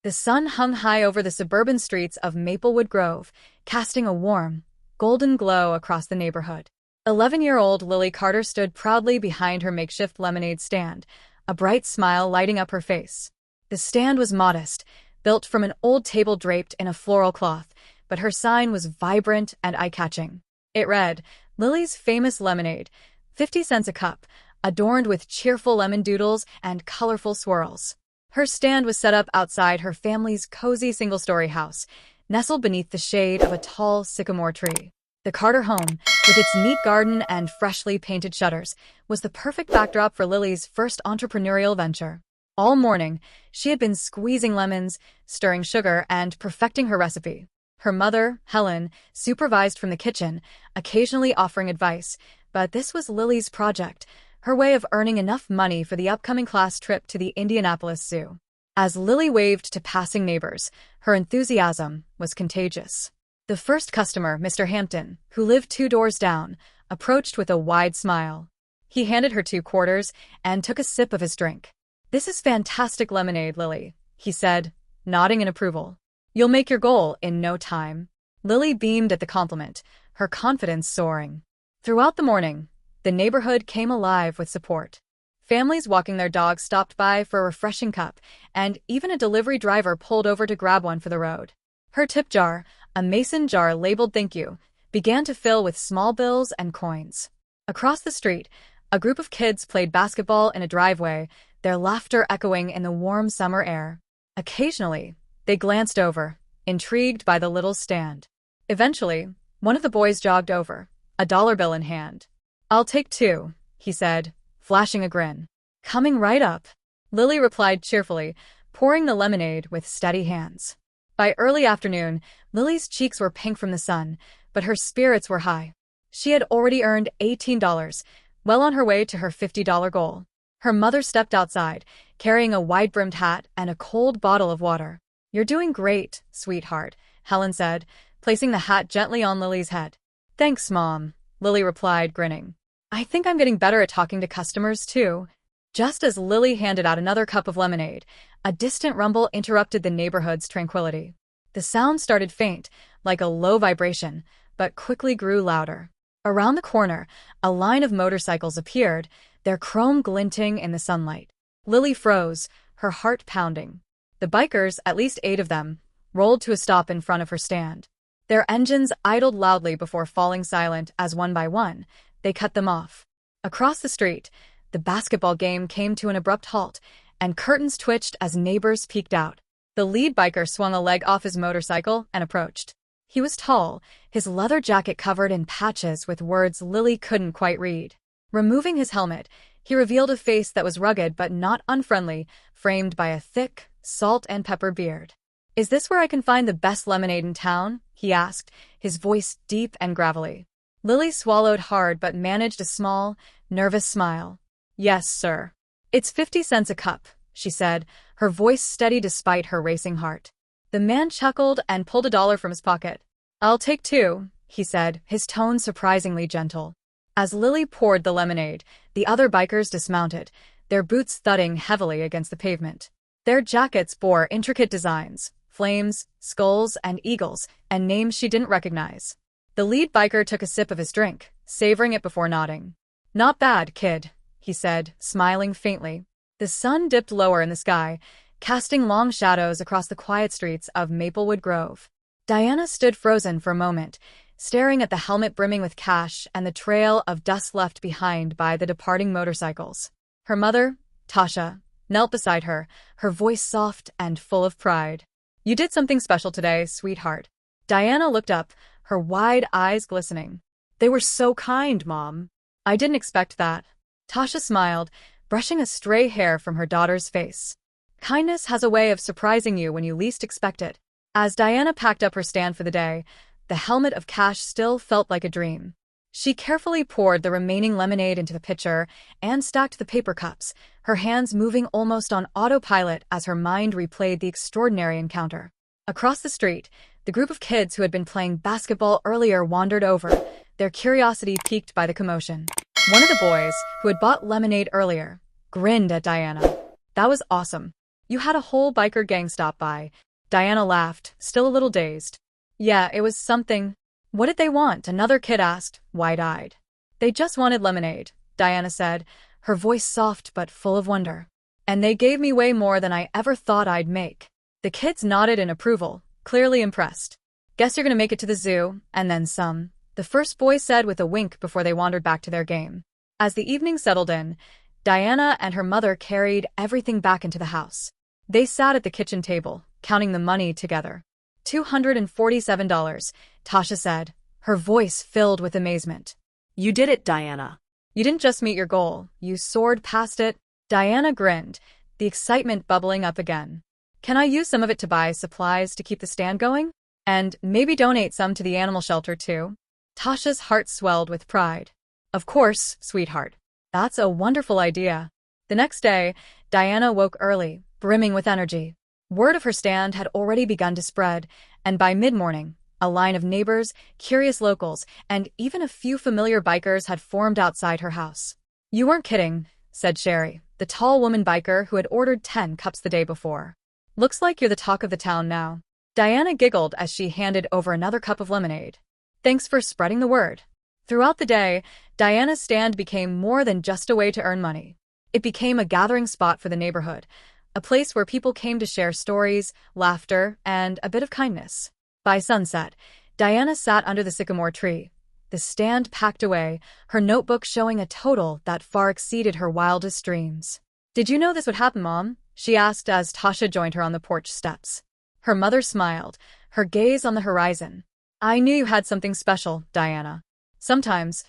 The sun hung high over the suburban streets of Maplewood Grove, casting a warm, golden glow across the neighborhood. 11-year-old Lily Carter stood proudly behind her makeshift lemonade stand, a bright smile lighting up her face. The stand was modest, built from an old table draped in a floral cloth, but her sign was vibrant and eye-catching. It read, "Lily's Famous Lemonade, 50 cents a cup," adorned with cheerful lemon doodles and colorful swirls. Her stand was set up outside her family's cozy single-story house, nestled beneath the shade of a tall sycamore tree. The Carter home, with its neat garden and freshly painted shutters, was the perfect backdrop for Lily's first entrepreneurial venture. All morning, she had been squeezing lemons, stirring sugar, and perfecting her recipe. Her mother, Helen, supervised from the kitchen, occasionally offering advice, but this was Lily's project, her way of earning enough money for the upcoming class trip to the Indianapolis Zoo. As Lily waved to passing neighbors, her enthusiasm was contagious. The first customer, Mr. Hampton, who lived 2 doors down, approached with a wide smile. He handed her 2 quarters and took a sip of his drink. "This is fantastic lemonade, Lily," he said, nodding in approval. "You'll make your goal in no time." Lily beamed at the compliment, her confidence soaring. Throughout the morning, the neighborhood came alive with support. Families walking their dogs stopped by for a refreshing cup, and even a delivery driver pulled over to grab one for the road. Her tip jar, a mason jar labeled "Thank You," began to fill with small bills and coins. Across the street, a group of kids played basketball in a driveway, their laughter echoing in the warm summer air. Occasionally, they glanced over, intrigued by the little stand. Eventually, one of the boys jogged over, a dollar bill in hand. "I'll take 2, he said, flashing a grin. "Coming right up," Lily replied cheerfully, pouring the lemonade with steady hands. By early afternoon, Lily's cheeks were pink from the sun, but her spirits were high. She had already earned $18, well on her way to her $50 goal. Her mother stepped outside, carrying a wide-brimmed hat and a cold bottle of water. "You're doing great, sweetheart," Helen said, placing the hat gently on Lily's head. "Thanks, Mom," Lily replied, grinning. "I think I'm getting better at talking to customers, too." Just as Lily handed out another cup of lemonade, a distant rumble interrupted the neighborhood's tranquility. The sound started faint, like a low vibration, but quickly grew louder. Around the corner, a line of motorcycles appeared, their chrome glinting in the sunlight. Lily froze, her heart pounding. The bikers, at least 8 of them, rolled to a stop in front of her stand. Their engines idled loudly before falling silent as one by one, they cut them off. Across the street, the basketball game came to an abrupt halt, and curtains twitched as neighbors peeked out. The lead biker swung a leg off his motorcycle and approached. He was tall, his leather jacket covered in patches with words Lily couldn't quite read. Removing his helmet, he revealed a face that was rugged but not unfriendly, framed by a thick, salt and pepper beard. "Is this where I can find the best lemonade in town?" he asked, his voice deep and gravelly. Lily swallowed hard but managed a small, nervous smile. "Yes, sir. It's 50 cents a cup," she said, her voice steady despite her racing heart. The man chuckled and pulled a dollar from his pocket. "I'll take 2, he said, his tone surprisingly gentle. As Lily poured the lemonade, the other bikers dismounted, their boots thudding heavily against the pavement. Their jackets bore intricate designs, flames, skulls, and eagles, and names she didn't recognize. The lead biker took a sip of his drink, savoring it before nodding. "Not bad, kid," he said, smiling faintly. The sun dipped lower in the sky, casting long shadows across the quiet streets of Maplewood Grove. Diana stood frozen for a moment, staring at the helmet brimming with cash and the trail of dust left behind by the departing motorcycles. Her mother, Tasha, knelt beside her, her voice soft and full of pride. "You did something special today, sweetheart." Diana looked up, her wide eyes glistening. "They were so kind, Mom." "I didn't expect that." Tasha smiled, brushing a stray hair from her daughter's face. "Kindness has a way of surprising you when you least expect it." As Diana packed up her stand for the day, the helmet of cash still felt like a dream. She carefully poured the remaining lemonade into the pitcher and stacked the paper cups, her hands moving almost on autopilot as her mind replayed the extraordinary encounter. Across the street, the group of kids who had been playing basketball earlier wandered over, their curiosity piqued by the commotion. One of the boys, who had bought lemonade earlier, grinned at Diana. "That was awesome. You had a whole biker gang stop by. Diana laughed, still a little dazed. Yeah, it was something. What did they want? Another kid asked, wide-eyed. They just wanted lemonade, Diana said, her voice soft but full of wonder. And they gave me way more than I ever thought I'd make. The kids nodded in approval, clearly impressed. Guess you're gonna make it to the zoo, and then some, the first boy said with a wink before they wandered back to their game. As the evening settled in, Diana and her mother carried everything back into the house. They sat at the kitchen table, counting the money together. $247, Tasha said, her voice filled with amazement. You did it, Diana. You didn't just meet your goal, you soared past it. Diana grinned, the excitement bubbling up again. Can I use some of it to buy supplies to keep the stand going? And maybe donate some to the animal shelter too? Tasha's heart swelled with pride. Of course, sweetheart. That's a wonderful idea. The next day, Diana woke early, brimming with energy. Word of her stand had already begun to spread, and by mid-morning, a line of neighbors, curious locals, and even a few familiar bikers had formed outside her house. You weren't kidding, said Sherry, the tall woman biker who had ordered 10 cups the day before. Looks like you're the talk of the town now. Diana giggled as she handed over another cup of lemonade. Thanks for spreading the word. Throughout the day, Diana's stand became more than just a way to earn money. It became a gathering spot for the neighborhood, a place where people came to share stories, laughter, and a bit of kindness. By sunset, Diana sat under the sycamore tree, the stand packed away, her notebook showing a total that far exceeded her wildest dreams. Did you know this would happen, Mom? She asked as Tasha joined her on the porch steps. Her mother smiled, her gaze on the horizon. I knew you had something special, Diana. Sometimes,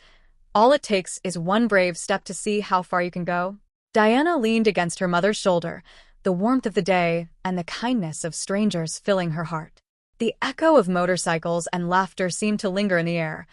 all it takes is one brave step to see how far you can go. Diana leaned against her mother's shoulder, the warmth of the day and the kindness of strangers filling her heart. The echo of motorcycles and laughter seemed to linger in the air,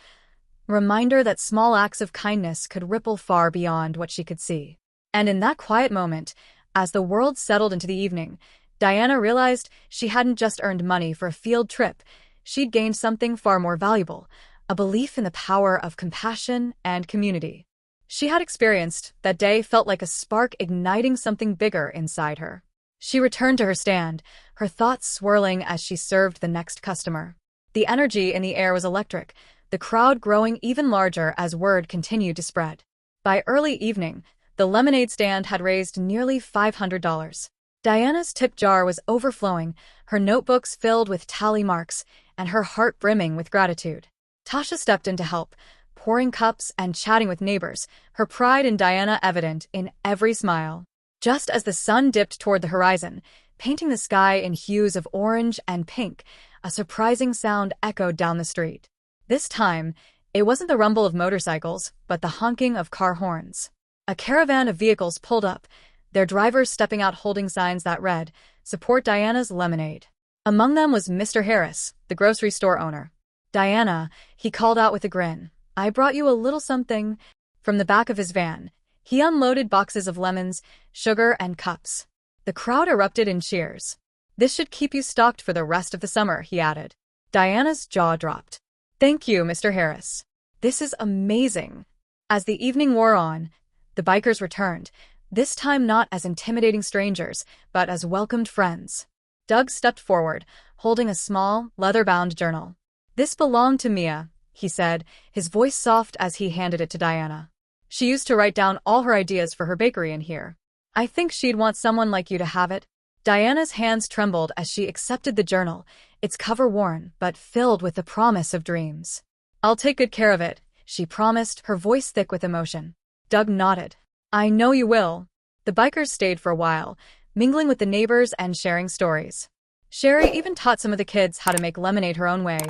a reminder that small acts of kindness could ripple far beyond what she could see. And in that quiet moment, as the world settled into the evening, Diana realized she hadn't just earned money for a field trip, she'd gained something far more valuable, a belief in the power of compassion and community. She had experienced that day felt like a spark igniting something bigger inside her. She returned to her stand, her thoughts swirling as she served the next customer. The energy in the air was electric, the crowd growing even larger as word continued to spread. By early evening, the lemonade stand had raised nearly $500. Diana's tip jar was overflowing, her notebooks filled with tally marks, and her heart brimming with gratitude. Tasha stepped in to help, pouring cups and chatting with neighbors, her pride in Diana evident in every smile. Just as the sun dipped toward the horizon, painting the sky in hues of orange and pink, a surprising sound echoed down the street. This time, it wasn't the rumble of motorcycles, but the honking of car horns. A caravan of vehicles pulled up, their drivers stepping out holding signs that read, "Support Diana's Lemonade." Among them was Mr. Harris, the grocery store owner. "Diana," he called out with a grin, "I brought you a little something." From the back of his van, he unloaded boxes of lemons, sugar, and cups. The crowd erupted in cheers. "This should keep you stocked for the rest of the summer," he added. Diana's jaw dropped. "Thank you, Mr. Harris. This is amazing." As the evening wore on, the bikers returned, this time not as intimidating strangers, but as welcomed friends. Doug stepped forward, holding a small, leather-bound journal. "This belonged to Mia," he said, his voice soft as he handed it to Diana. "She used to write down all her ideas for her bakery in here. I think she'd want someone like you to have it." Diana's hands trembled as she accepted the journal, its cover worn but filled with the promise of dreams. "I'll take good care of it," she promised, her voice thick with emotion. Doug nodded. "I know you will." The bikers stayed for a while, mingling with the neighbors and sharing stories. Sherry even taught some of the kids how to make lemonade her own way,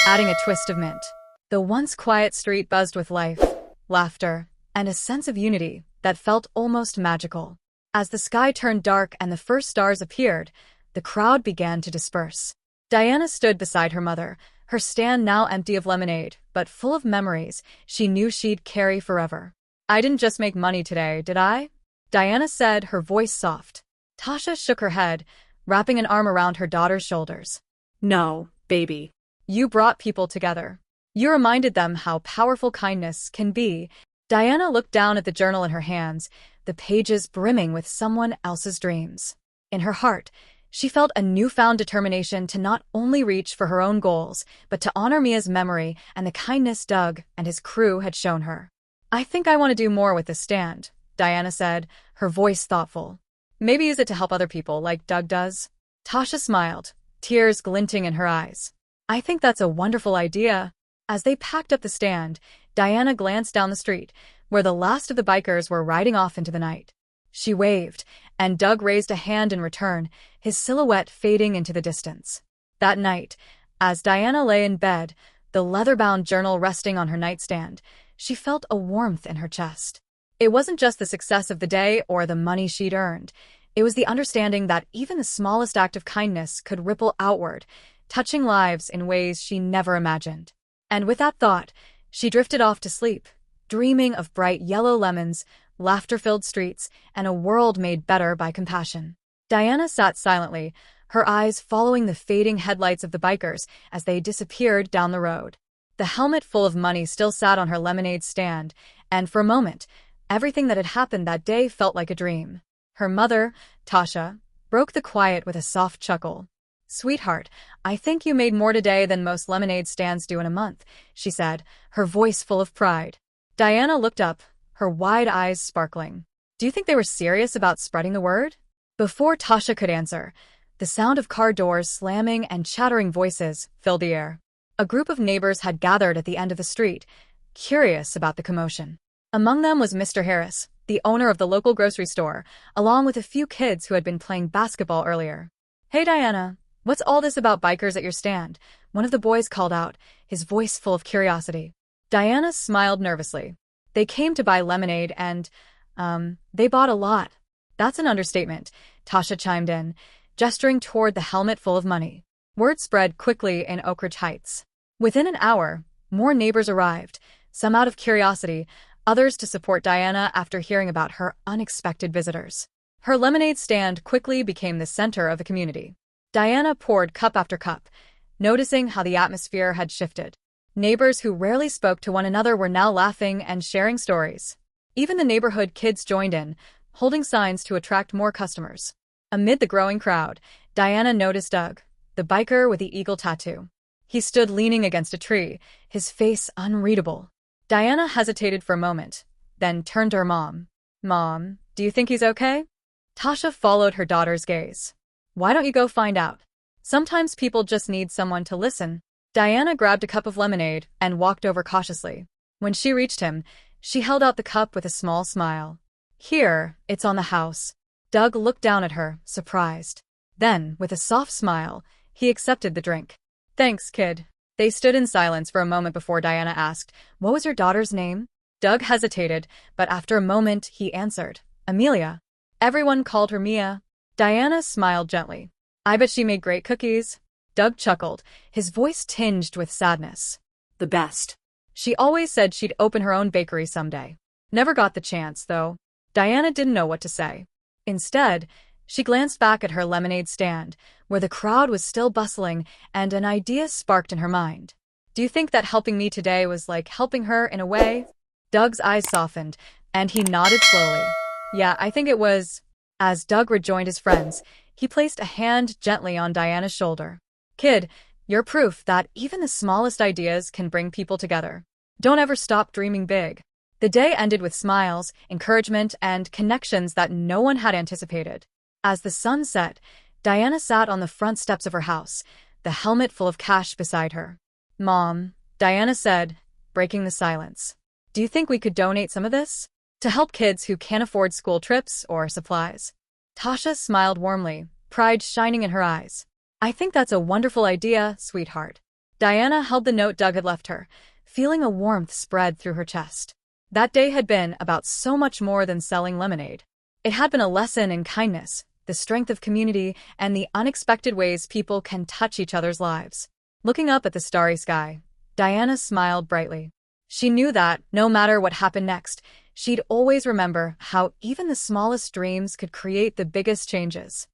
adding a twist of mint. The once quiet street buzzed with life, laughter, and a sense of unity that felt almost magical. As the sky turned dark and the first stars appeared, the crowd began to disperse. Diana stood beside her mother, her stand now empty of lemonade, but full of memories she knew she'd carry forever. "I didn't just make money today, did I?" Diana said, her voice soft. Tasha shook her head, wrapping an arm around her daughter's shoulders. "No, baby. You brought people together. You reminded them how powerful kindness can be." Diana looked down at the journal in her hands, the pages brimming with someone else's dreams. In her heart, she felt a newfound determination to not only reach for her own goals, but to honor Mia's memory and the kindness Doug and his crew had shown her. "I think I want to do more with this stand," Diana said, her voice thoughtful. "Maybe use it to help other people like Doug does." Tasha smiled, tears glinting in her eyes. "I think that's a wonderful idea." As they packed up the stand, Diana glanced down the street, where the last of the bikers were riding off into the night. She waved, and Doug raised a hand in return, his silhouette fading into the distance. That night, as Diana lay in bed, the leather-bound journal resting on her nightstand, she felt a warmth in her chest. It wasn't just the success of the day or the money she'd earned. It was the understanding that even the smallest act of kindness could ripple outward, touching lives in ways she never imagined. And with that thought, she drifted off to sleep, dreaming of bright yellow lemons, laughter-filled streets, and a world made better by compassion. Diana sat silently, her eyes following the fading headlights of the bikers as they disappeared down the road. The helmet full of money still sat on her lemonade stand, and for a moment, everything that had happened that day felt like a dream. Her mother, Tasha, broke the quiet with a soft chuckle. "Sweetheart, I think you made more today than most lemonade stands do in a month," she said, her voice full of pride. Diana looked up, her wide eyes sparkling. "Do you think they were serious about spreading the word?" Before Tasha could answer, the sound of car doors slamming and chattering voices filled the air. A group of neighbors had gathered at the end of the street, curious about the commotion. Among them was Mr. Harris, the owner of the local grocery store, along with a few kids who had been playing basketball earlier. "Hey Diana, what's all this about bikers at your stand?" one of the boys called out, his voice full of curiosity. Diana smiled nervously. "They came to buy lemonade and, they bought a lot." "That's an understatement," Tasha chimed in, gesturing toward the helmet full of money. Word spread quickly in Oak Ridge Heights. Within an hour, more neighbors arrived, some out of curiosity, others to support Diana after hearing about her unexpected visitors. Her lemonade stand quickly became the center of the community. Diana poured cup after cup, noticing how the atmosphere had shifted. Neighbors who rarely spoke to one another were now laughing and sharing stories. Even the neighborhood kids joined in, holding signs to attract more customers. Amid the growing crowd, Diana noticed Doug, the biker with the eagle tattoo. He stood leaning against a tree, his face unreadable. Diana hesitated for a moment, then turned to her mom. "Mom, do you think he's okay?" Tasha followed her daughter's gaze. "Why don't you go find out? Sometimes people just need someone to listen." Diana grabbed a cup of lemonade and walked over cautiously. When she reached him, she held out the cup with a small smile. "Here, it's on the house." Doug looked down at her, surprised. Then, with a soft smile, he accepted the drink. "Thanks, kid." They stood in silence for a moment before Diana asked, "What was your daughter's name?" Doug hesitated, but after a moment he answered, "Amelia." "Everyone called her Mia." Diana smiled gently. "I bet she made great cookies." Doug chuckled, his voice tinged with sadness. "The best. She always said she'd open her own bakery someday. Never got the chance, though." Diana didn't know what to say. Instead, she glanced back at her lemonade stand, where the crowd was still bustling, and an idea sparked in her mind. "Do you think that helping me today was like helping her in a way?" Doug's eyes softened, and he nodded slowly. "Yeah, I think it was." As Doug rejoined his friends, he placed a hand gently on Diana's shoulder. "Kid, you're proof that even the smallest ideas can bring people together. Don't ever stop dreaming big." The day ended with smiles, encouragement, and connections that no one had anticipated. As the sun set, Diana sat on the front steps of her house, the helmet full of cash beside her. "Mom," Diana said, breaking the silence, "do you think we could donate some of this to help kids who can't afford school trips or supplies?" Tasha smiled warmly, pride shining in her eyes. "I think that's a wonderful idea, sweetheart." Diana held the note Doug had left her, feeling a warmth spread through her chest. That day had been about so much more than selling lemonade. It had been a lesson in kindness, the strength of community, and the unexpected ways people can touch each other's lives. Looking up at the starry sky, Diana smiled brightly. She knew that, no matter what happened next, she'd always remember how even the smallest dreams could create the biggest changes.